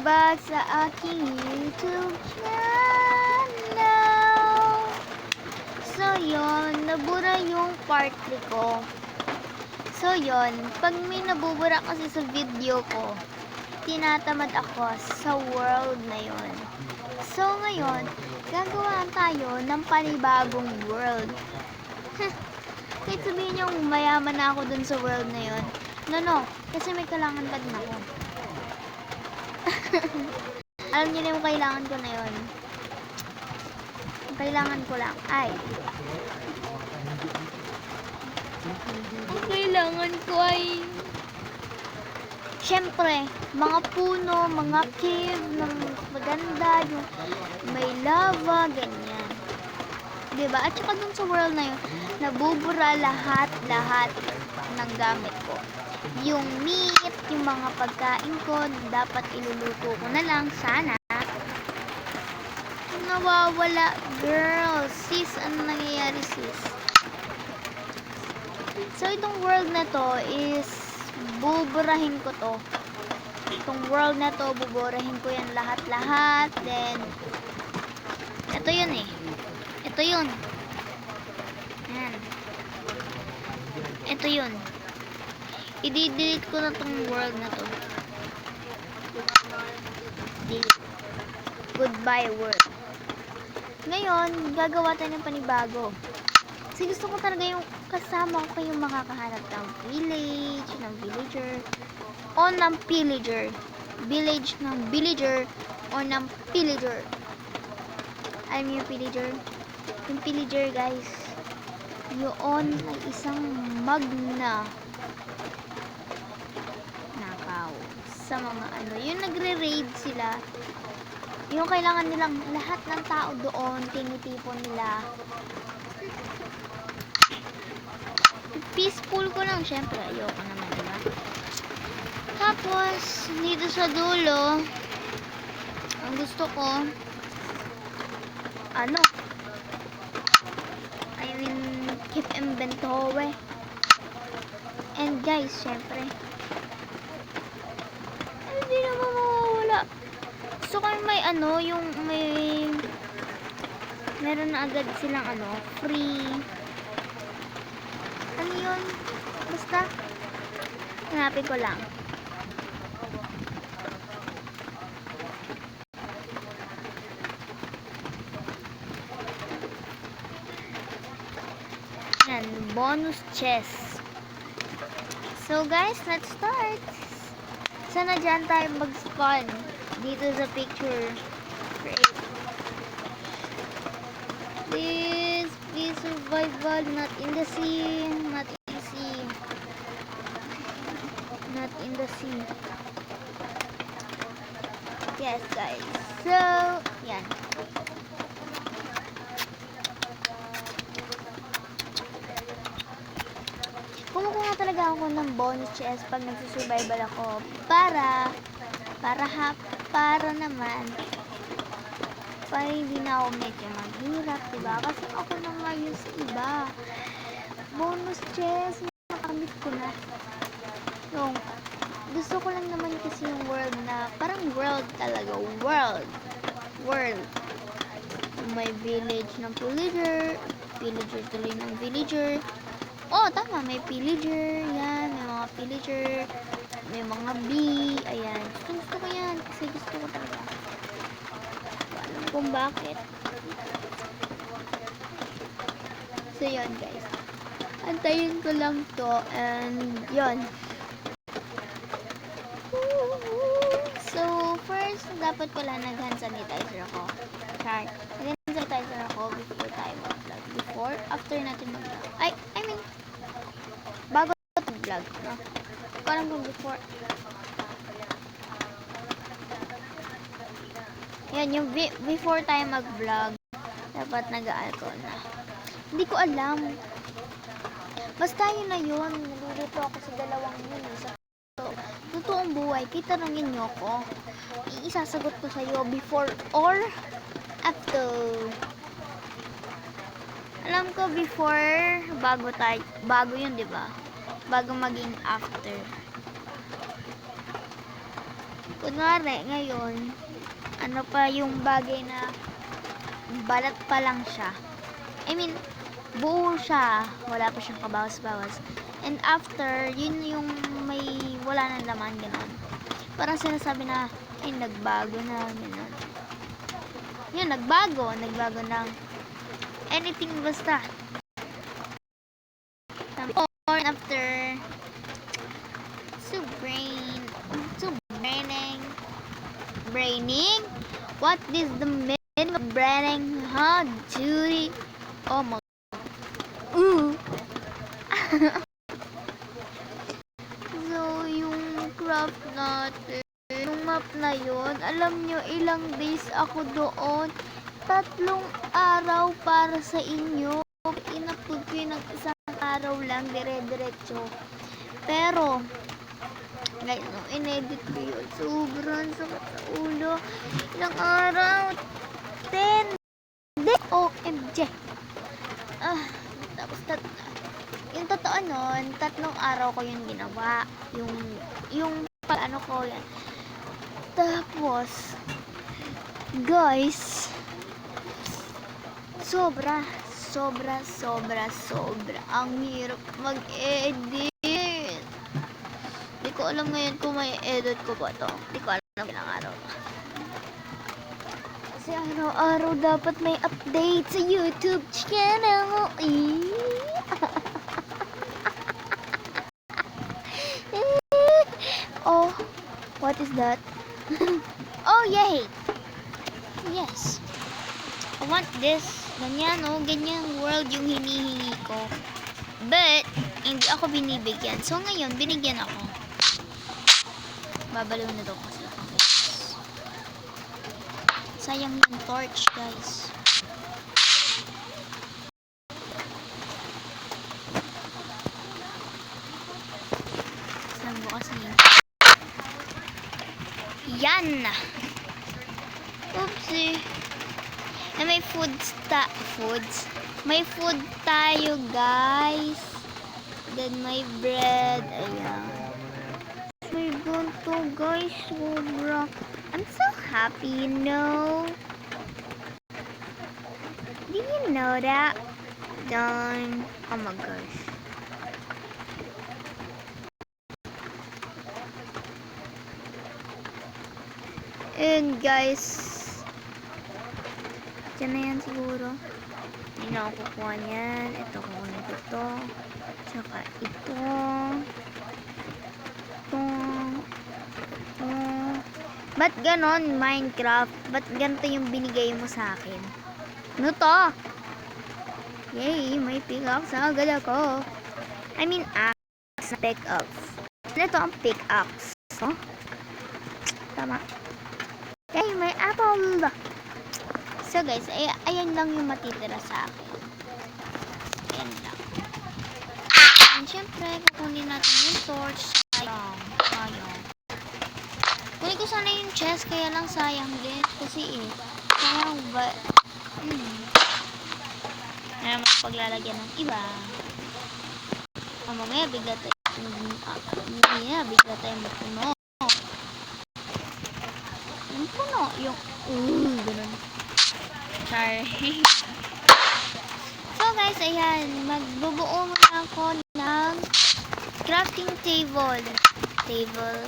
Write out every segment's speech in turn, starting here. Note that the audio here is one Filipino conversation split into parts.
back sa aking YouTube channel. So, yun. Nabura yung part 3 ko. So, yun. Pag may nabubura kasi sa video ko, tinatamad ako sa world na yun. So, ngayon, gagawin tayo ng panibagong world. Kahit sabihin nyo, mayaman na ako dun sa world na yun. No. Kasi may kailangan pa din ako. Alam niyo na yung kailangan ko na yun. Ang kailangan ko lang ay syempre, mga puno, mga cave ng maganda, yung may lava, ganyan. Diba? At saka dun sa world na yun, nabubura lahat ng gamit ko. Yung meat, yung mga pagkain ko, dapat iluluto ko na lang, sana. Nawawala, girl. Sis, ano nangyayari, sis? So, itong world na to is, buburahin ko to. Itong world na to, buburahin ko yan lahat. Then, ito yun eh. Ito yun. Yan. Ito yun. I-delete ko na tong world na to. Delete. Goodbye world. Ngayon, gagawa tayo ng panibago. Kasi gusto ko talaga yung kasama ko kayong makakahanap ng village, ng villager, o ng pillager. Village ng villager, o ng pillager. Alam niyo yung pillager? Yung pillager, guys, yun ay isang magna nakaw sa mga ano. Yung nagre-raid sila, yung kailangan nilang lahat ng tao doon, tinitipon nila. Peaceful ko lang, syempre ayoko naman, diba? Tapos dito sa dulo, ang gusto ko keep inventory. And guys, syempre hindi naman mawawala. Gusto ko may yung meron na agad silang free. Ano yun? Basta, hanapin ko lang. Yan, bonus chest. So guys, let's start. Sana dyan tayo mag-spawn. Dito sa picture. Create. Please survival, not in the sea. Not in the sea. Yes, guys. So, yan. Kumukuha talaga ako ng bonus chest pag nagsusurvival ako. Para naman hindi na ako medyo maghirap, diba? Kasi ako naman yung sa iba. Bonus chest, nakamit ko na. Yung, gusto ko lang naman kasi yung world na, parang world talaga. World. May village ng pillager tuloy ng villager. Oh, tama, may pillager. Yan, may mga pillager. May mga bee. Ayan. Gusto ko yan. Kasi gusto ko talaga. Alam kung bakit. So, yun, guys. Antayin ko lang to. And, yun. So, first, dapat pala nag-hand sanitizer ako. Nag-hand sanitizer ako before tayo mag-vlog. Before, after natin mag-vlog. I mean, bago mag-vlog, no? Parang kung before. Yan, yung before tayo mag-vlog, dapat nag-alcohol na. Hindi ko alam. Basta yun na yun. Nalilito ako sa dalawang yun. Sa totoong buhay, kitanungin nyo ko. Isasagot ko sa'yo before or after. Alam ko before, bago yun, diba? Bago maging after. Kunwari, ngayon, ano pa yung bagay na balat pa lang siya. I mean, buo siya. Wala pa siyang kabawas-bawas. And after, yun yung may wala nang laman, gano'n. Parang sinasabi na, ay, nagbago na, gano'n. Yun, nagbago ng anything basta. Or after, braining? What is the meaning of braining? Huh, Judy? Oh my. So, yung craft natin, yung map na yun, alam nyo, ilang days ako doon. 3 araw para sa inyo. Inapod ko yun ng isang araw lang, dire-diretso. Pero, guys, nung inedit ko yun, sobrang sakit sa ulo. Ilang araw? 10 days. OMG. Tapos, yung totoo nun, 3 araw ko yung ginawa. Yung ano ko yan. Tapos, guys, sobra. Ang hirap mag-edit. Di ko alam ngayon kung may edit ko ba to. Di ko alam ilang araw. Kasi araw-araw dapat may update sa YouTube channel. Oh, what is that? Oh, yay! Yes. I want this. Ganyan, ganyan world yung hinihingi ko. But, hindi ako binibigyan. So, ngayon, binigyan ako. Babaliw na daw kasi ako, guys. Sayang yung torch, guys. Saan mo kasi yun? Yan! Oopsie! Na may may food tayo, guys. Then may bread. Ayan. May ganito, guys. Sobra. I'm so happy, you know. Do you know that? Darn. Oh my gosh. And guys, dyan na yan siguro. Hindi na ako kukuha niyan. Ito, kukunin ko ito. Tsaka ito. Ba't ganon, Minecraft? Ba't ganito yung binigay mo sa akin? Ano to? Yay, may pickaxe agad ako. I mean, axe na pickaxe. Ito ang pickaxe. Oh? Tama. Yay, may apple. So guys, ayan lang yung matitira sa akin. Ayan lang. And syempre, kukunin natin yung torch. Sayang. Kunin ko sana yung chest, kaya lang sayang din. Kasi sayang ba? Kaya paglalagyan ng iba. Mamaya bigla tayo mapuno. Yung puno, yung ganun. Sorry. So guys, ayan, magbubuo muna ako ng crafting table. Table.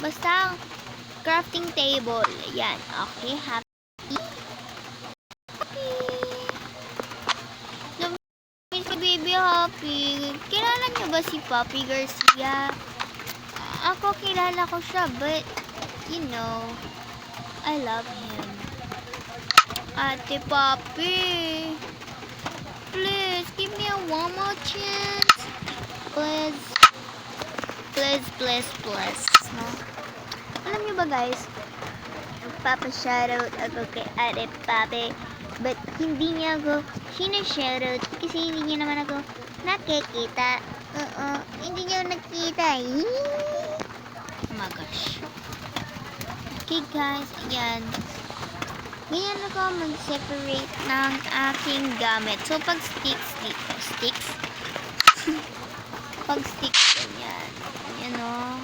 Basta crafting table. Ayan, okay, happy. Baby Happy. Kilala niyo ba si Papi Garcia? Ako kilala ko siya, but you know, I love him. Ate Papi, please give me a one more chance. Please. No? Alam niyo ba guys, papa-shoutout ako kay Ate Papi. But hindi niya ako sinashoutout kasi hindi niya naman ako nakikita. Hindi niya nakita. Oh my gosh. Okay guys, ayan. Ganyan ako mag-separate ng aking gamit. So pag sticks dito, pag stick. Ganyan. Ayan o.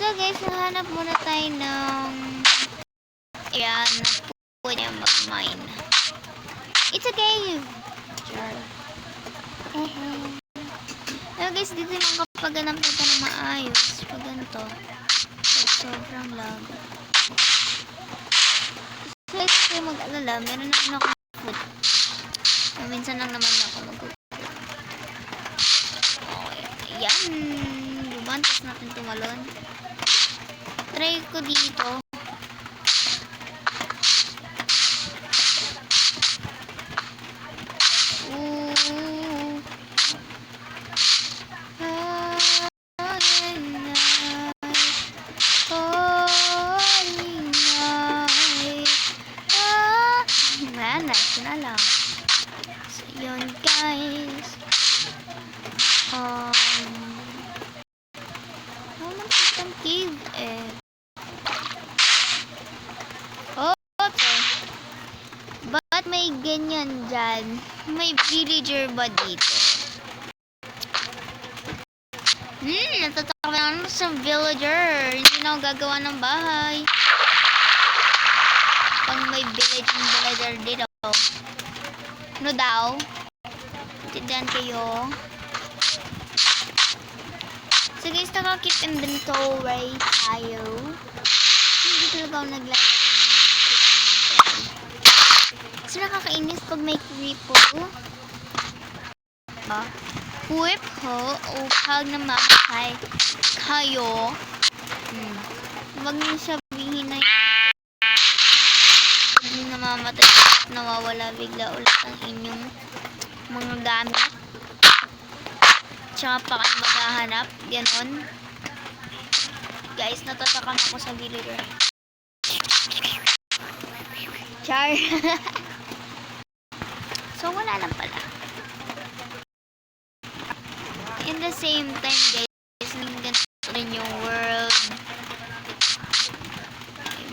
So guys, nahanap muna tayo ng area na pwede mag-mine. It's a cave! Char. So guys, dito yung kapag ganap natin ng maayos. Pag ganito. Pag sobrang lag. So guys, kayo mag-alala, meron naman ako food. Minsan lang naman ako mag-cook. Okay, ayan. Lumantas natin tumalon. Try ko dito. Na lang. So, yun guys. Naman itong cave eh. Okay. Ba't may ganyan dyan? May villager ba dito? Natatakot na sa villager. Hindi na ako gagawa ng bahay. Pag may villager dito. Ano daw? Tindihan kayo. So guys, naka-keep inventory tayo. Hindi talaga ako naglalaro ng keep inventory. So nakakainis pag may creepo. Whip ho o pag namamatay kayo. Huwag niyo sabihin na hindi namamatay at nawawala bigla ulit ang inyong mga gamit. Tsaka pa kayo maghahanap. Ganon. Guys, natatakan ako sa villager. Char. So, wala lang pala. In the same time, guys, ganito rin yung world.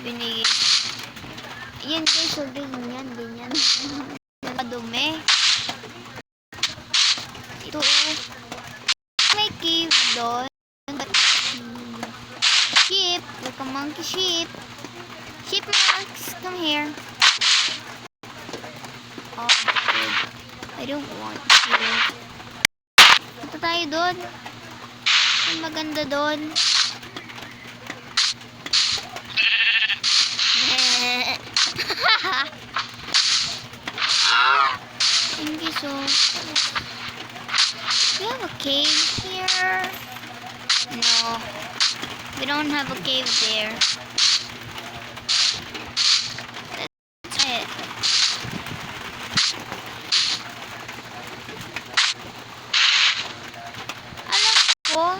Binigay. Yan guys, so ganyan. Madumi. Ito may cave doon. Sheep, like a monkey sheep. Sheep monks, come here. Oh, good. I don't want to. Punta tayo doon. Ang maganda doon. Thank you so much. We have a cave here. No, we don't have a cave there. That's it. Alam ko.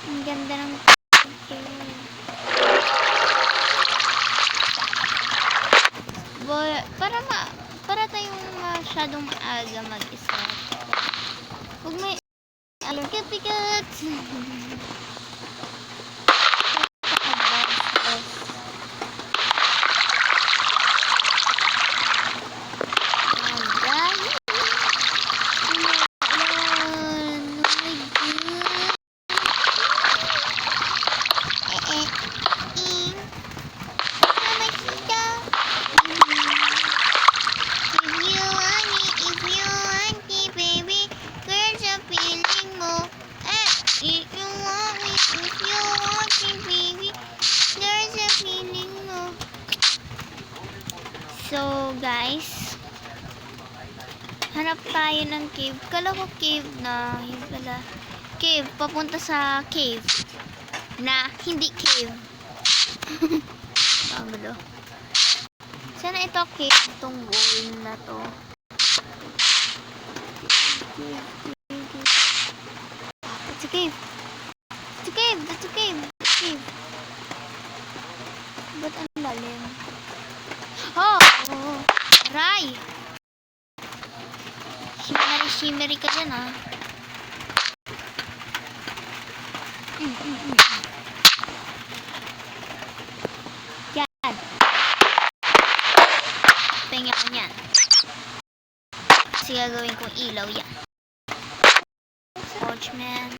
Ang ganda ng cave. Boy, para tayong masyadong maaga mag-isa. Huwag may pikat. So, guys, hanap tayo ng cave. Kala ko cave na, yun pala. Cave, papunta sa cave. Na, hindi cave. Pagalo. Sana ito cave, itong wall na to. It's a cave. It's a cave, it's a cave. It's a cave. Ba't ang lalim? Oh! Ray! Shimmery ka dyan, ah. Yan. Pengen ko niyan. kasi gagawin kong ilaw yan. Watchman.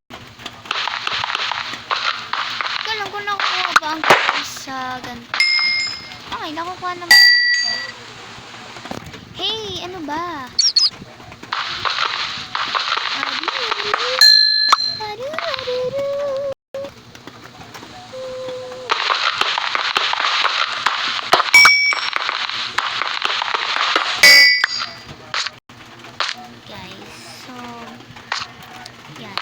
Alam ko nakukuha ba ang sa ganito. Okay, nakukuha naman. Hey, ano ba? Guys, so yan.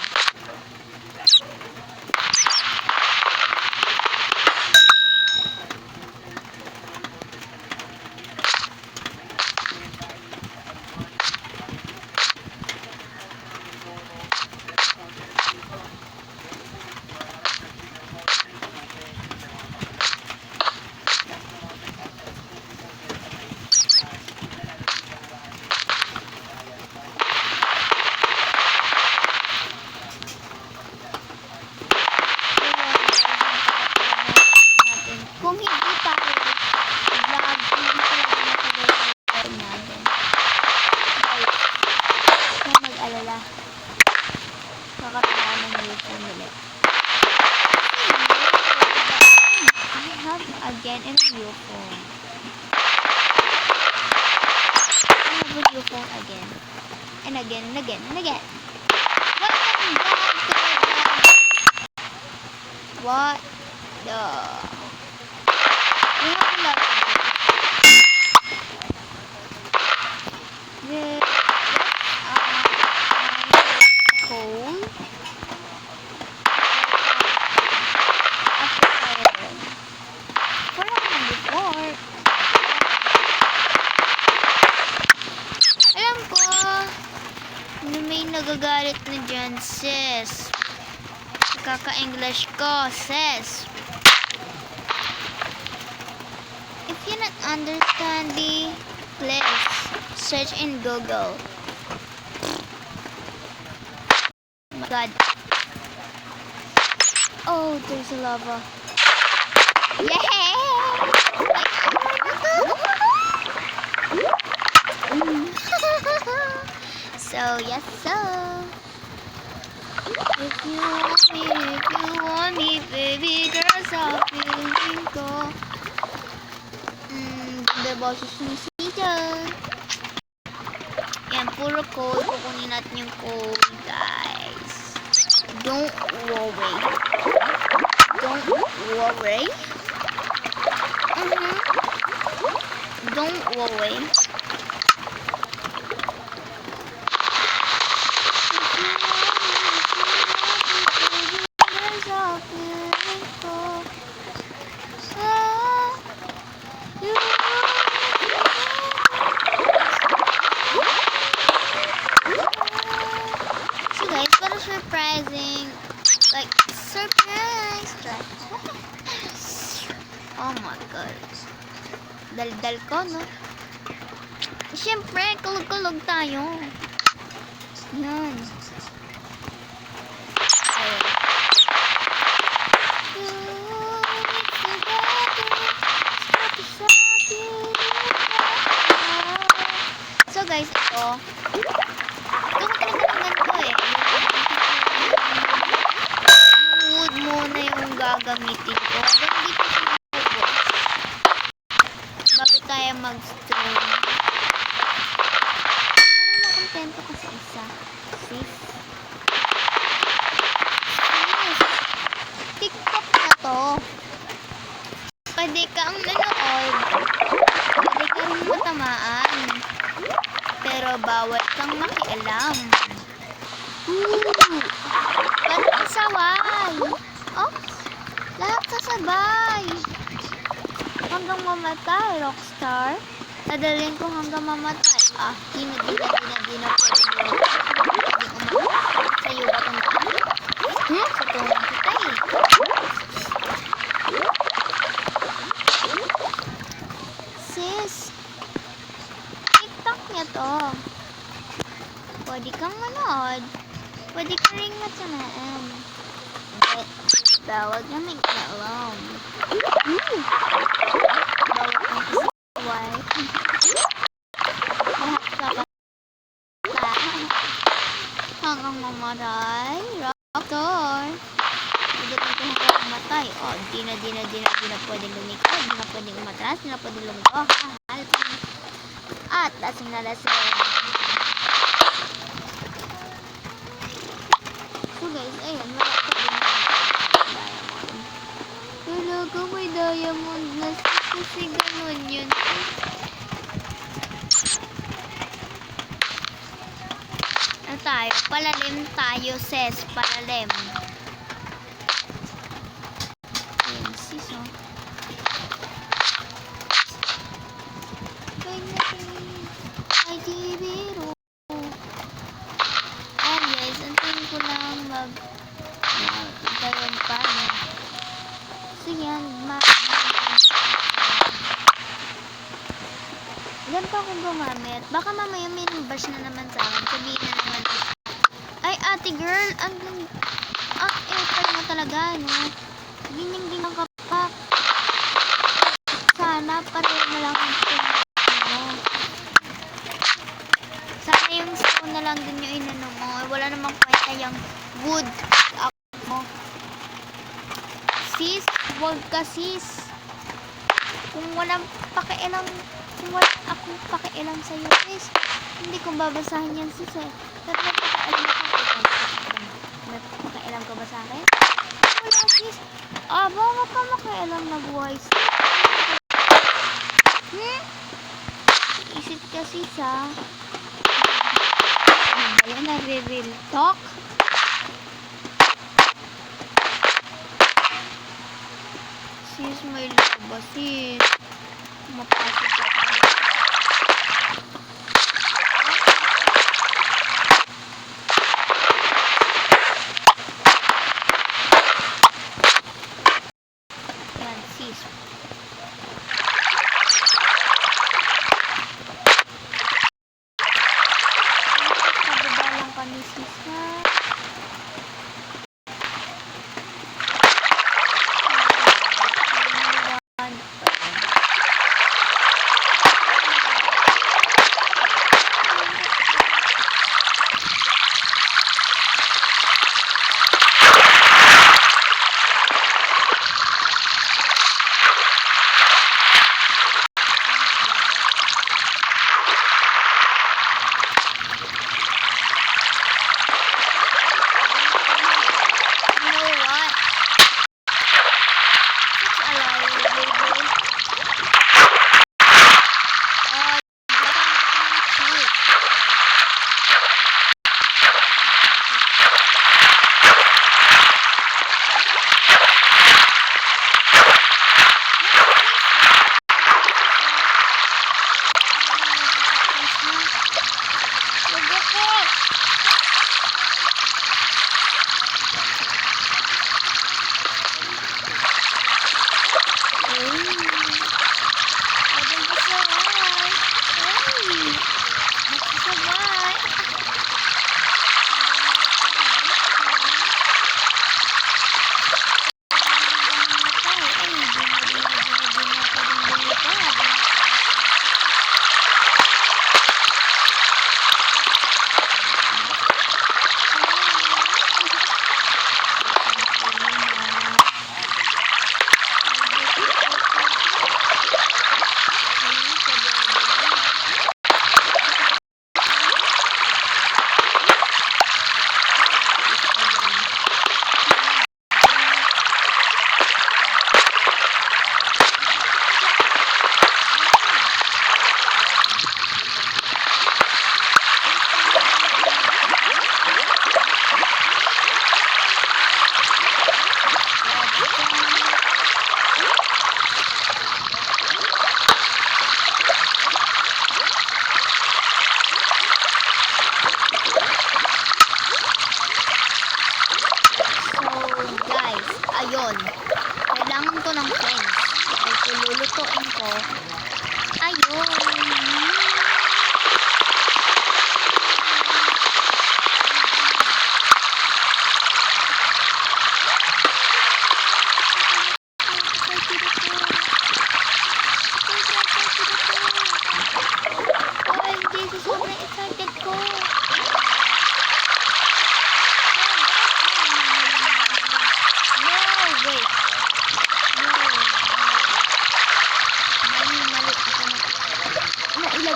Kung hindi pa ako vlog, hindi ko lang nakagawin natin. Guys, huwag mag-alala. Kakatawa ng YouTube ulit. I have again a new phone. I have a new phone again. And again and again and again. Welcome back to my vlog. What the... We have a lot of this. Cold. After fire. Wala ko nang before. Alam ko, may nagagalit na dyan, sis. Kaka-English ko, sis. If you not understand me, please search in Google. Oh my God. Oh, there's a lava. Yeah! So, yes, so. If you want me, baby girl, sa feeling ko. Ganda boses ni Sita. Yan, puro code. Kukunin natin yung code, guys. Don't worry. Don't worry. Don't worry. Surprising, like surprise. Oh my God, daldal ko, no? Siyempre, kulog-kulog tayo. Yan. So guys, ito muna yung gagamitin ko. Hindi ko sinubos bago tayo mag-stream. Parang nakontento ko sa isa. Sis. TikTok na to. Pwede kang nanood. Pwede kang matamaan. Pero bawal kang makialam. Parang saway. Oh, lahat sasabay. Hanggang mamatay, Rockstar. Dadalhin ko hanggang mamatay. Ah, di na pwede umatay. Sa'yo ba itong daan? Sa tunang kita eh. Sis, TikTok niya to. Pwede kang manood. Pwede ka rin matsanaan. Bawal na may alam. Bawal kang isaway. Lahat ka kang mamatay. Raptor. Pagdating ko hanggang mamatay. Oh, di na pwedeng lumiko. Di na pwedeng umatras. Di na pwedeng lumiko. At lasing na lasing. So guys, ayan. Malaki din diamond. Talaga may diamond na kasi ganun yun. Ano tayo? Palalim tayo, sis. Palalim. Ayan, sis, oh. Kaya natin. Ay, di biro. Ayan, guys. Antayin ko lang antayin pa. So, yan. Ganito akong gumamit. Baka mamaya may bash na naman sa akin. Sabihin na naman. Ay, ate girl. Ang airpod mo talaga, no? Ginyang ka pa. Sana pareho na lang ang stone mo. Sana yung stone na lang din yung inano mo. Wala namang kwenta yung wood mo. Sis, wag ka sis. Kung wala akong pakialam sa'yo sis, hindi ko babasahin yan sis eh. Pero napakailam ka ba sa akin? Wala sis. Wala ka makialam na buhay sis. Isit ka sis ha. Ayan na real talk. Sis, may laba sis. Mapasok ka. Yan sis. Pababa lang kami sis ha.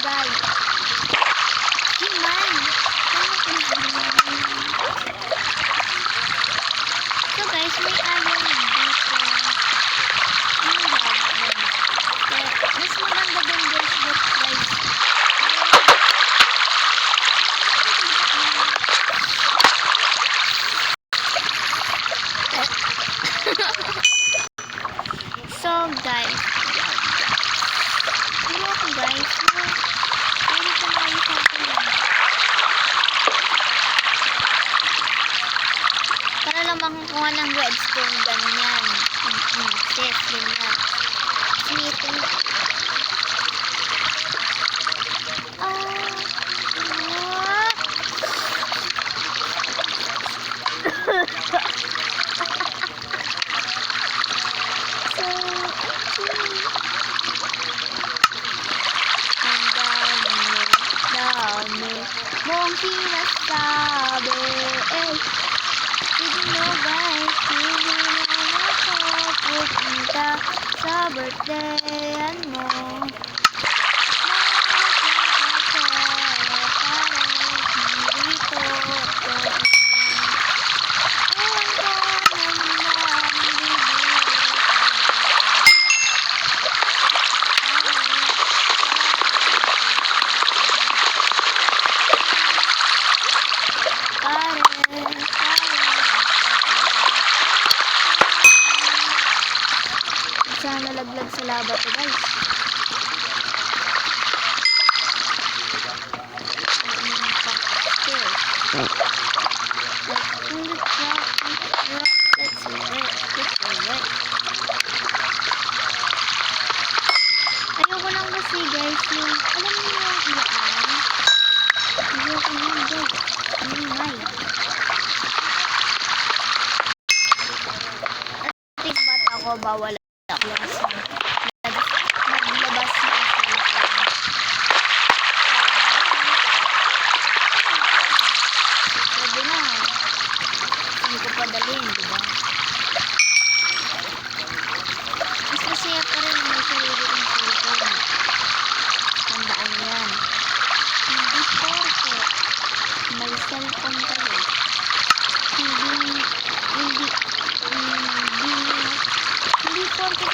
guys. Himan. So guys, may iron dito. Mas maganda din guys, but guys. So guys, pero ako guys, pwede pa tayo sa akin. Para lang makakuha ng redstone, ganyan. Sis, ganyan. Sinitin. Mong sinasabi, eh. Did you know guys, hindi na ako pupunta sa birthdayan mo. Sana nalaglag sa lava to guys. Ayoko lang kasi guys yung, alam niyo yung ilaan? Ayoko lang guys. May. Ating bata ako bawal ako lang sa maglabas ng cellphone. Pwede na. Hindi ko padalhin, diba? Mas masaya pa rin may sarili ng cellphone. Tandaan yan. Hindi porke may cellphone kayo. Hindi porke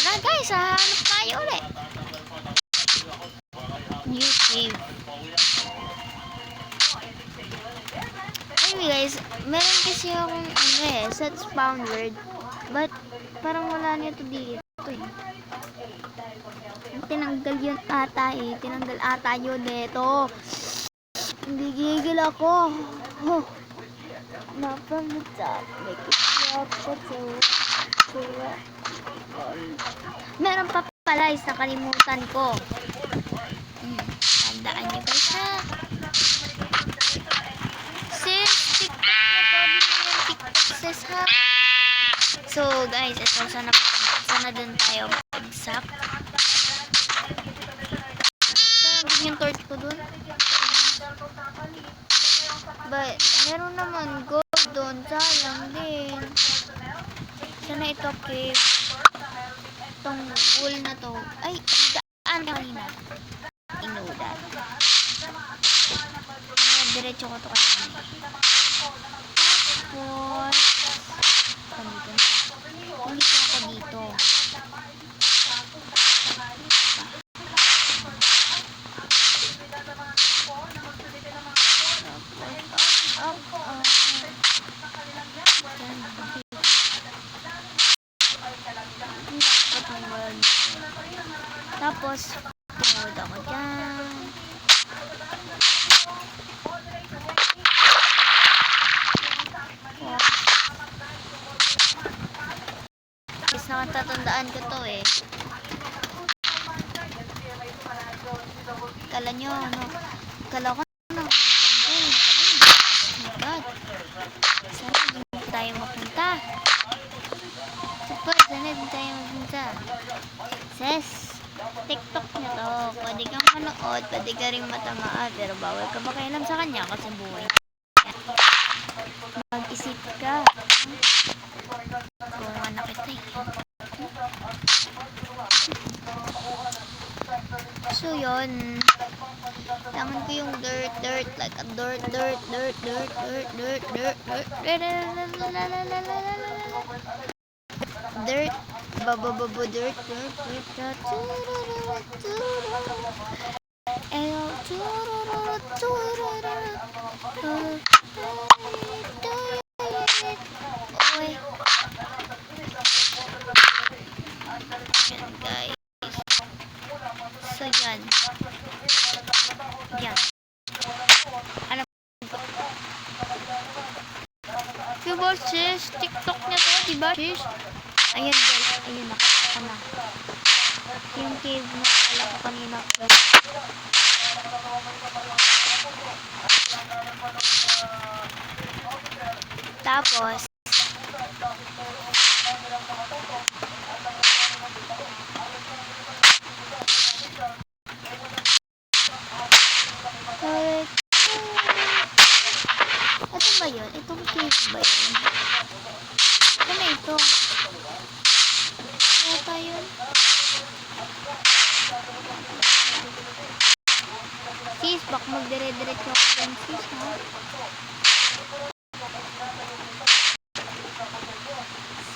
tara guys, hanap tayo ulit. New cave. Anyway guys, meron kasi akong set spawn word. But parang wala nito dito eh. Tinanggal yun ata eh. Tinanggal ata yun dito. Hindi gigil ako. Oh. Not from the top. Make it drop. Meron pa pala is nakalimutan ko. Tandaan nyo guys ha. Sis, TikTok na to. Di mo yung TikTok sis ha. So guys, ito sana dun tayo bagsak. Sana dun yung torch ko dun. But meron naman gold dun. Sayang din. Sana ito cave. Itong wool na to. Ay, daan na kanina. Inudan. Diretso ko to kanina. Tapos Tapos, tungod ako dyan. Is nakatatandaan ko to eh. Kala nyo, ano? Kala ko na. Oh my God. Sana din tayo mapunta. Super, sana din tayo mapunta. Ses, TikTok nyo to. Pwede kang manood, pwede ka rin matamaan. Pero bawal ka makialam sa kanya kasi buhay. Mag-isip ka. Kung anak kita eh. So yun, tangan ko yung dirt, like a dirt, babababo, dirt, yan guys. So yan. Yan. Alam ko. Diba sis? TikTok niya to, diba sis? Ayan guys. Ayun, nakita ko na. Yung cave na pala ko kanina. Tapos, ito ba yun? Itong cave ba yun? Ano na ito? Ano yun? Sis, bak magdire-diretso ako dyan sis, ha?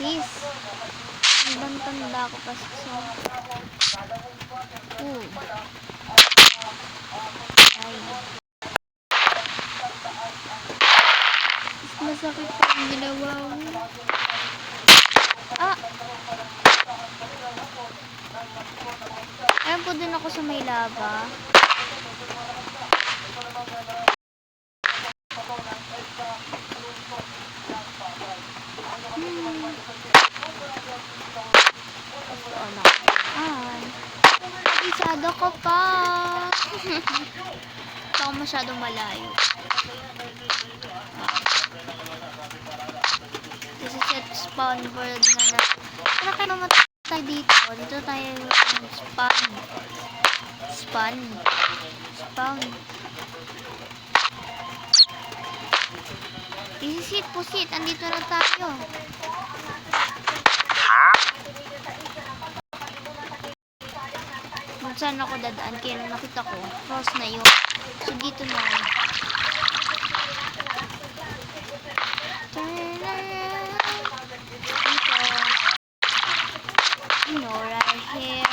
Sis, hanggang tanda ko pa sis, ha? Ay. Masakit pa ang ginawa mo. Ah! Ayan po din ako sa may lava. Gusto anak. Isado ko pa. Ito ako masyadong malayo. This is at spawn world na. Para ka naman tayo dito. Dito tayo spawn. Spawn. Spawn. Isisit, pusit. Andito na tayo. Kung saan ako dadaan, kaya nung nakita ko, cross na yun. So, dito na. Dito. You know, right here.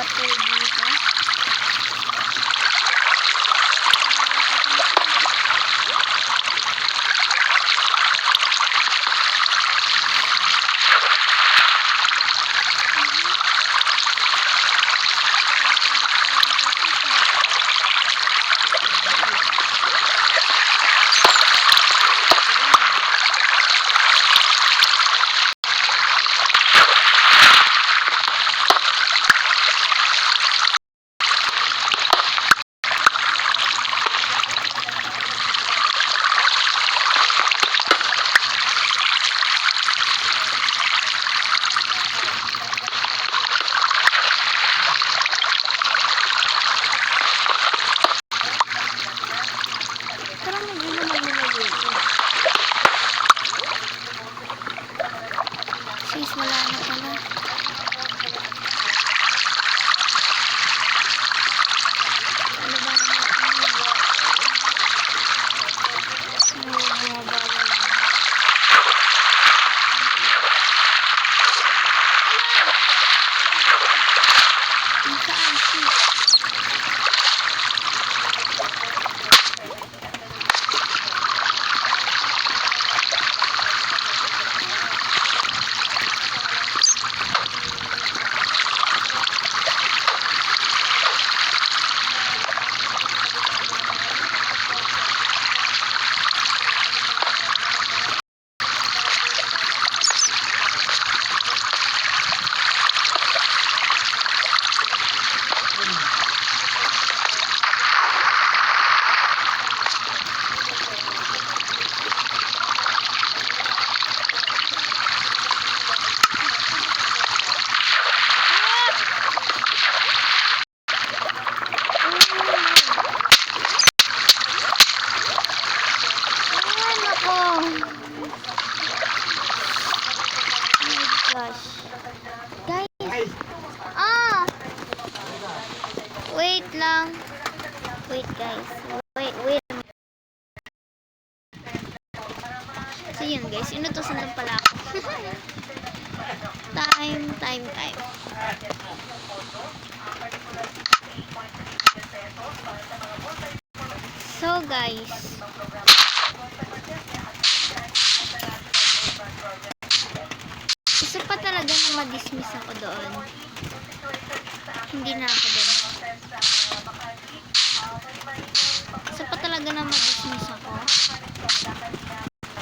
water dito. Parang naglalagay dito. Sis, wala na pala. Ano ba naman? No, bumaba lang. Ang saan, sis? Gosh. Guys. Wait lang. Wait guys. Wait. So yun guys, inutosan lang pala ako. time. So guys, gusto pa talaga na ma-dismiss ako doon. Hindi na ako doon. Gusto pa talaga na ma-dismiss ako.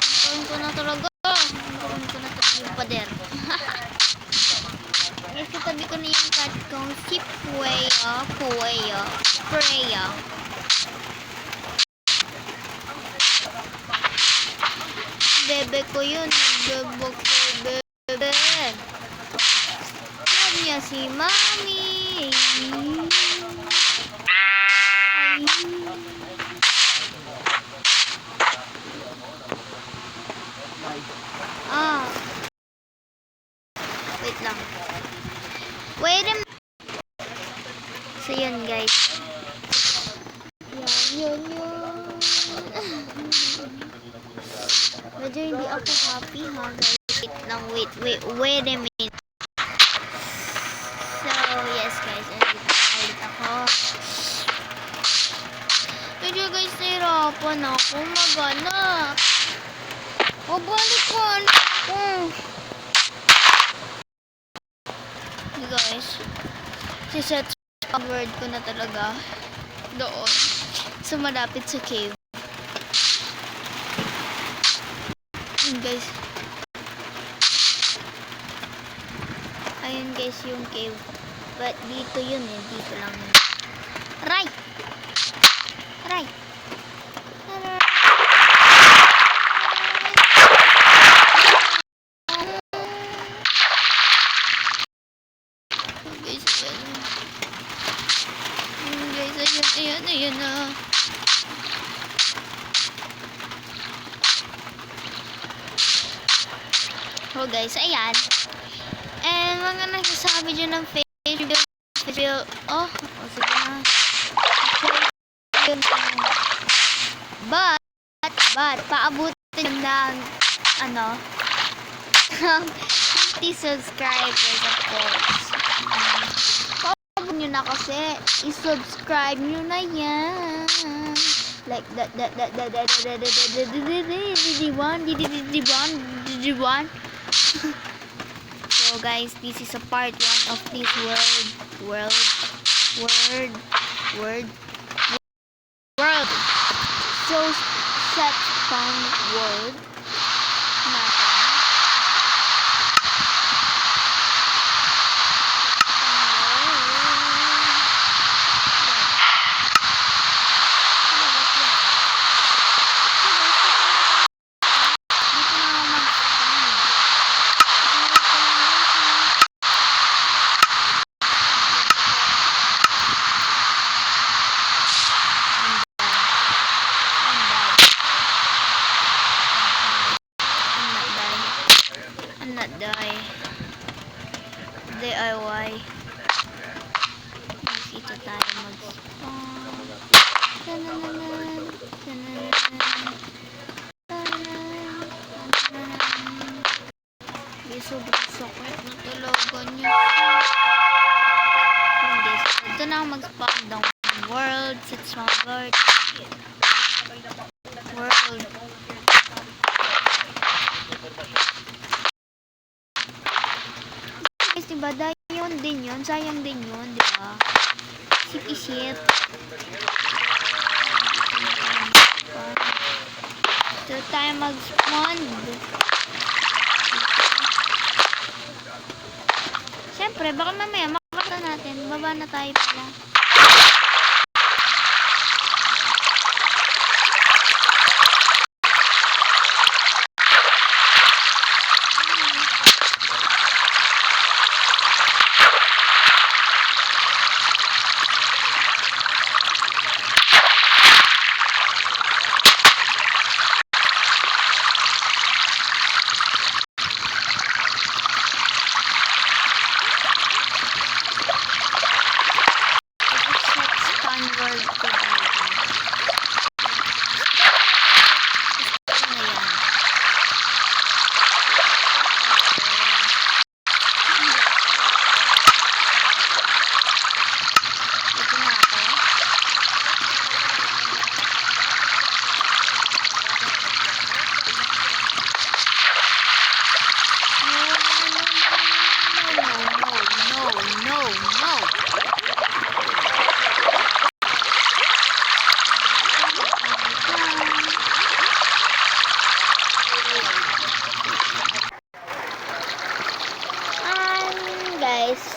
Gawin ko na talaga yung pader. Guys, katabi ko na yung cat kong si Pueya. Bebe ko yun. Bebe ko, bebe. Love niya si Mami. Ay. Wait lang. Wait a minute. So yun guys. Yun. Medyo hindi ako happy ha guys. Wait lang, wait a minute. So yes guys, ulit ako. Medyo guys, nahirapan ako maghanap. Mabalik ko ako. Guys, siset word ko na talaga doon. So malapit sa cave. Guys, ayun guys yung cave, but dito yun dito lang yun. Right guys, ayan na. So guys, ayan. And mga nagsasabi dyan ng failure. Sige na. But, paabutin ng, 50 subscribers, of course. nyo na kasi. I-subscribe nyo na yan. Like that. So guys, this is a part 1 of this world. So set fun world natin. DIY. Dito tayo mag-spawn. Sobrang sakit na talaga niya. Hindi. Ito na ako mag-spawn ng world. It's my bird. World. Guys, diba? Dahil din yun. Sayang din yun, diba? Isip-isip. Ito tayo mag-spawn. Siyempre, baka mamaya makakita natin. Baba na tayo pala.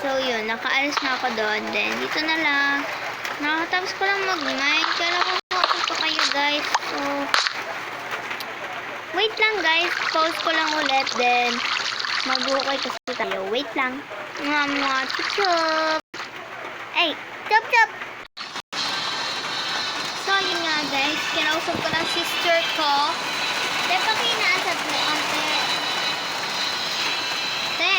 So yun, nakaalis na ako doon. Then, dito na lang. Nakatapos ko lang mag-mine. Kala ko ako pa kayo, guys. So, wait lang, guys. Pause ko lang ulit. Then, mag-ukay kasi tayo. Wait lang. Mga chup-chup. Ay, chup-chup. So, yun nga, guys. Kinausap ko ng sister ko. Te, pakinaasat mo, ante. Te.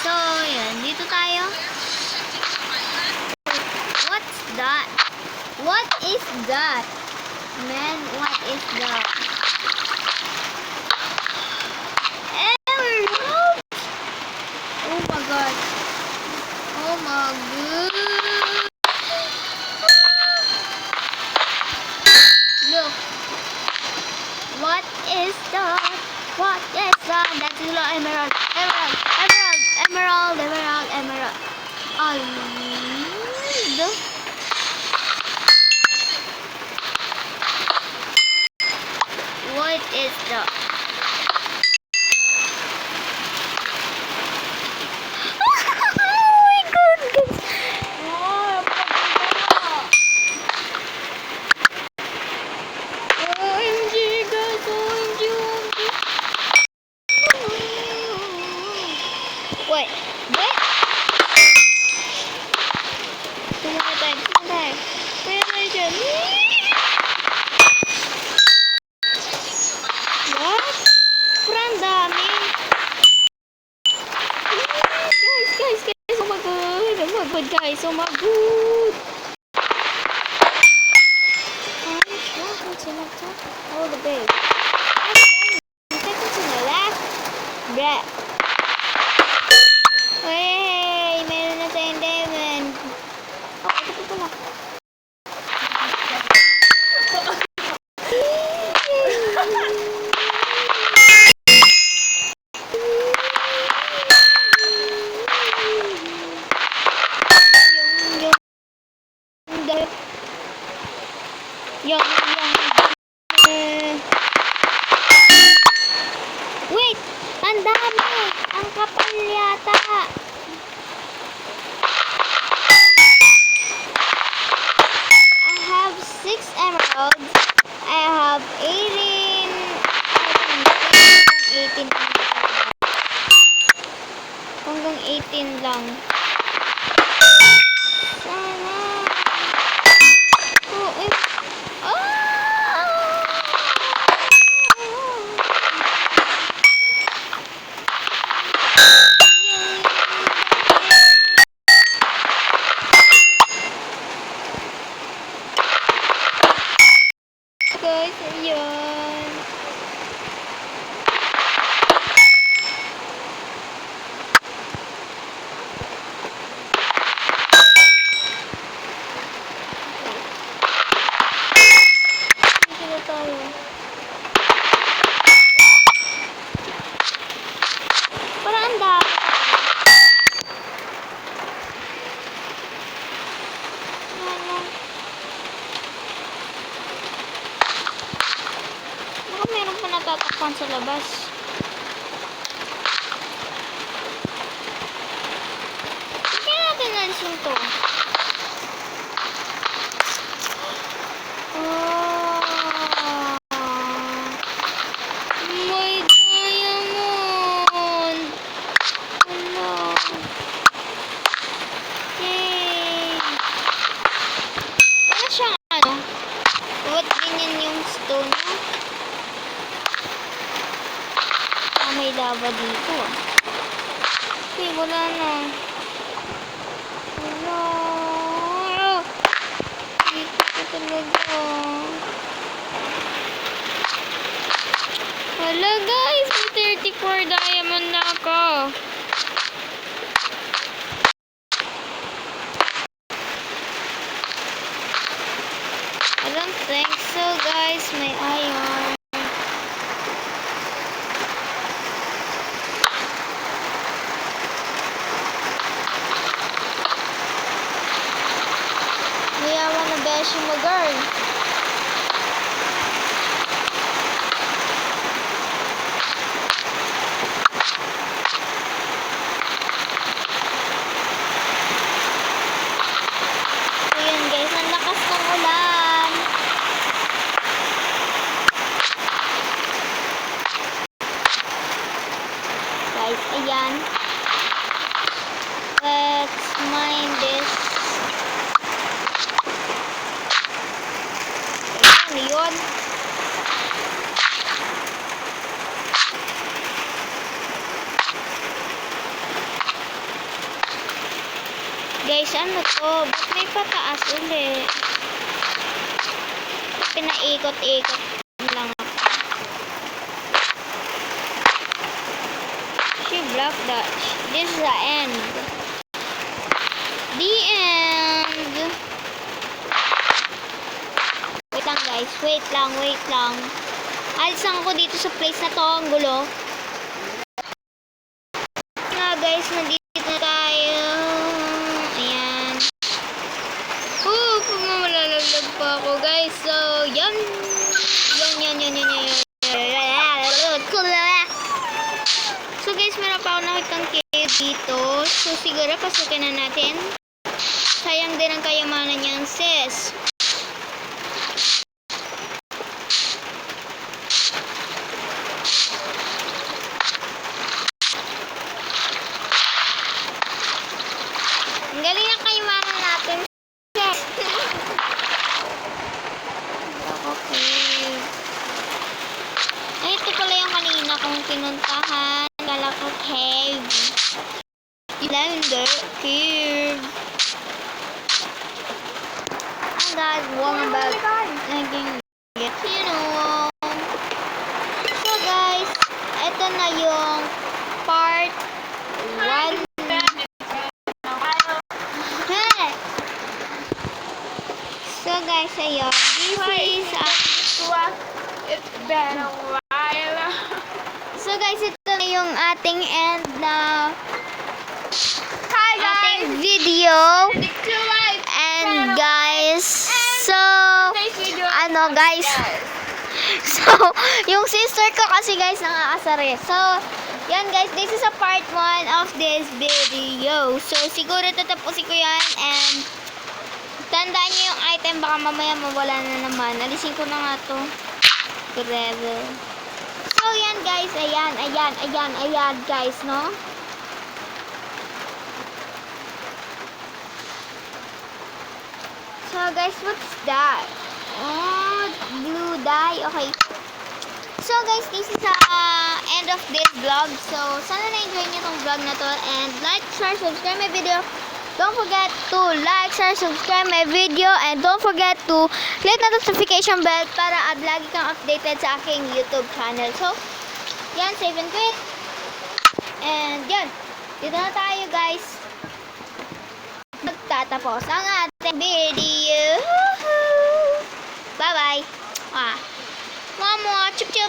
So, yun. Dito tayo. What's that? What is that? Man, what is that? Emerald! Oh my god. Oh my god. Look. What is that? What is that? That's a little emerald. Emerald. What is that? Oh my goodness. OMG, guys. OMG. Wait. Tumulong tayo. Pwede dyan. What? Parang dami. Guys. Oh my god, guys. Oh my god. Oh, the big. Second to the left. Bruh. Wait. ang dami. Ang kapal yata. I have 6 emeralds. I have 18. I don't know, 18 hanggang 18 lang. Sana. Oh, eh. Guys, ayun. Dito na tayo. Parang ang dami. Baka meron pa natatakpan sa labas. Kaya natin nalis to. My diamond! Hello! Yay! Ano siyang ano? Ba't ganyan yung stone mo? May lava dito. Okay, wala na. Wala. Dito ko talaga. Wala guys, may 34 diamond na ako. I don't think so guys, may iron. Mayaman na beshi mo girl. Ayan guys, ang lakas ng ulan. Guys, ayan. Let's mine this. Ayan, yun. Guys, ano to? Ba't may pataas ulit? Pinaikot-ikot lang ako. She blocked that. This is the end. The end. Wait lang guys. Wait lang. Alisan ko dito sa place na to. Ang gulo. Nga guys, nandito na tayo. Ayan. Malalaglag pa ako guys. So, yan. So guys, meron pa ako nakitang cave dito. So siguro pasukin na natin. Sayang din ang kayamanan niyan, sis. Ang galing ang kayamanan natin, sis. Okay. Ay, ito pala yung kanina kong pinuntahan. Kala ko cave. Lavender cave. Oh God, one about naging get, you know. So guys, ito na yung part 1. Hey! So guys, ayun. This is It's been a while. So guys, ito na yung ating end na Hi ating guys! video. Two likes. And guys, so Today's video. ano guys, so yung sister ko kasi guys nakakasari. So Yan guys, this is a part 1 of this video. So, siguro tatapusin ko yan and tandaan nyo yung item, baka mamaya mawala na naman. Alisin ko na nga to. Grabe. So, yan guys, ayan guys, no? So, guys, what's that? Oh, blue dye. Okay. So guys, this is end of this vlog. So sana na-enjoy niyo tong vlog na to and like, share, subscribe my video. Don't forget to like, share, subscribe my video and don't forget to click the notification bell para lagi kang updated sa aking YouTube channel. So, yan, save and quit. And yan, dito na tayo guys. Magtatapos ang ating video. Bye-bye. Mama, chup chup.